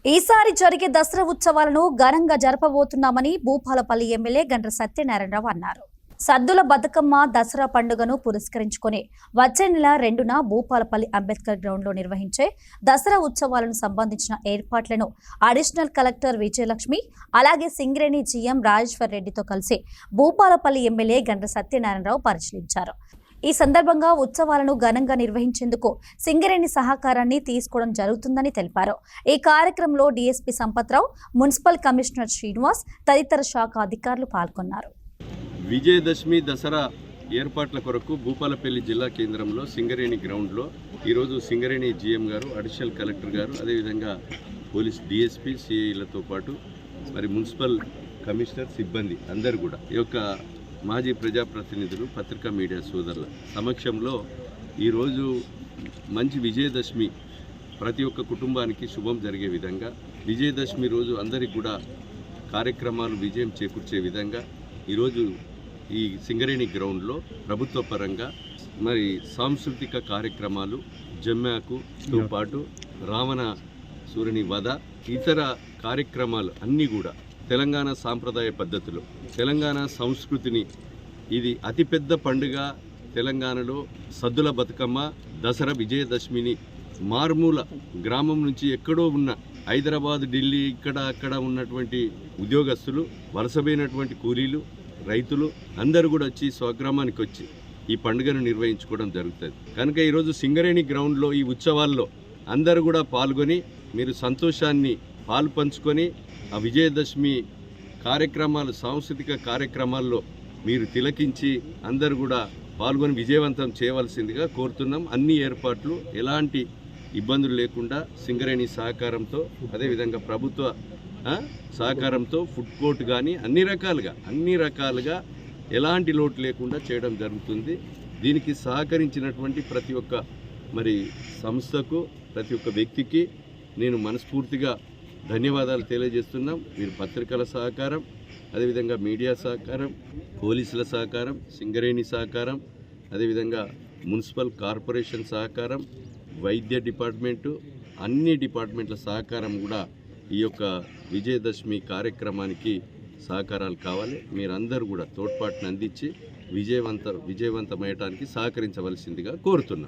ఈసారి జరిగే దసరా ఉత్సవాలను ఘనంగా జరపబోతున్నామని భూపాలపల్లి ఎమ్మెల్యే గండ్ర సత్యనారాయణరావు అన్నారు. సద్దుల బతుకమ్మ దసరా పండుగను పురస్కరించుకుని వచ్చే నెల 2న భూపాలపల్లి అంబేద్కర్ గ్రౌండ్ లో నిర్వహించే దసరా ఉత్సవాలను సంబంధించిన ఏర్పాట్లను అడిషనల్ కలెక్టర్ విజయలక్ష్మి అలాగే సింగరేణి జీఎం రాజేశ్వర్ రెడ్డితో కలిసి భూపాలపల్లి ఎమ్మెల్యే గండ్ర సత్యనారాయణరావు పరిశీలించారు. ఈ సందర్భంగా ఉత్సవాలను ఘనంగా నిర్వహించేందుకు సింగరేణి సహకారాన్ని తీసుకోవడం జరుగుతుందని తెలిపారు. ఈ కార్యక్రమంలో DSP Sampath Rao, municipal commissioner Srinivas తదితర శాఖ అధికారులు పాల్గొన్నారు. విజయదశమి దసరా ఏర్పాట్ల కొరకు భూపాలపల్లి జిల్లా కేంద్రంలో సింగరేణి గ్రౌండ్లో ఈరోజు సింగరేణి జీఎం గారు, అడిషనల్ కలెక్టర్ గారు, అదేవిధంగా పోలీస్ డిఎస్పీ సిఐలతో పాటు మరి మున్సిపల్ కమిషనర్ సిబ్బంది అందరూ కూడా ఈ యొక్క మాజీ ప్రజాప్రతినిధులు, పత్రికా మీడియా సోదరుల సమక్షంలో ఈరోజు మంచి విజయదశమి ప్రతి ఒక్క కుటుంబానికి శుభం జరిగే విధంగా, విజయదశమి రోజు అందరికీ కూడా కార్యక్రమాలు విజయం చేకూర్చే విధంగా ఈరోజు ఈ సింగరేణి గ్రౌండ్లో ప్రభుత్వ పరంగా మరి సాంస్కృతిక కార్యక్రమాలు, జమ్మాకుతో పాటు రావణ సూర్యుని వధ, ఇతర కార్యక్రమాలు అన్నీ కూడా తెలంగాణ సాంప్రదాయ పద్ధతిలో తెలంగాణ సంస్కృతిని, ఇది అతిపెద్ద పండుగ తెలంగాణలో సద్దుల బతుకమ్మ దసరా విజయదశమిని మారుమూల గ్రామం నుంచి ఎక్కడో ఉన్న హైదరాబాద్, ఢిల్లీ ఇక్కడ అక్కడ ఉన్నటువంటి ఉద్యోగస్తులు, వలసపోయినటువంటి కూలీలు, రైతులు అందరూ కూడా వచ్చి స్వగ్రామానికి వచ్చి ఈ పండుగను నిర్వహించుకోవడం జరుగుతుంది. కనుక ఈరోజు సింగరేణి గ్రౌండ్లో ఈ ఉత్సవాల్లో అందరూ కూడా పాల్గొని మీరు సంతోషాన్ని పాలు పంచుకొని ఆ విజయదశమి కార్యక్రమాలు, సాంస్కృతిక కార్యక్రమాల్లో మీరు తిలకించి అందరూ కూడా పాల్గొని విజయవంతం చేయవలసిందిగా కోరుతున్నాం. అన్ని ఏర్పాట్లు ఎలాంటి ఇబ్బందులు లేకుండా సింగరేణి సహకారంతో, అదేవిధంగా ప్రభుత్వ సహకారంతో ఫుడ్ కోర్ట్ కానీ అన్ని రకాలుగా ఎలాంటి లోటు లేకుండా చేయడం జరుగుతుంది. దీనికి సహకరించినటువంటి ప్రతి ఒక్క మరి సంస్థకు, ప్రతి ఒక్క వ్యక్తికి నేను మనస్ఫూర్తిగా ధన్యవాదాలు తెలియజేస్తున్నాం. మీరు పత్రికల సహకారం, అదేవిధంగా మీడియా సహకారం, పోలీసుల సహకారం, సింగరేణి సహకారం, అదేవిధంగా మున్సిపల్ కార్పొరేషన్ సహకారం, వైద్య డిపార్ట్మెంటు, అన్ని డిపార్ట్మెంట్ల సహకారం కూడా ఈ యొక్క విజయదశమి కార్యక్రమానికి సహకారాలు కావాలి. మీరందరూ కూడా తోడ్పాటును అందించి విజయవంతమయ్యటానికి సహకరించవలసిందిగా కోరుతున్నాం.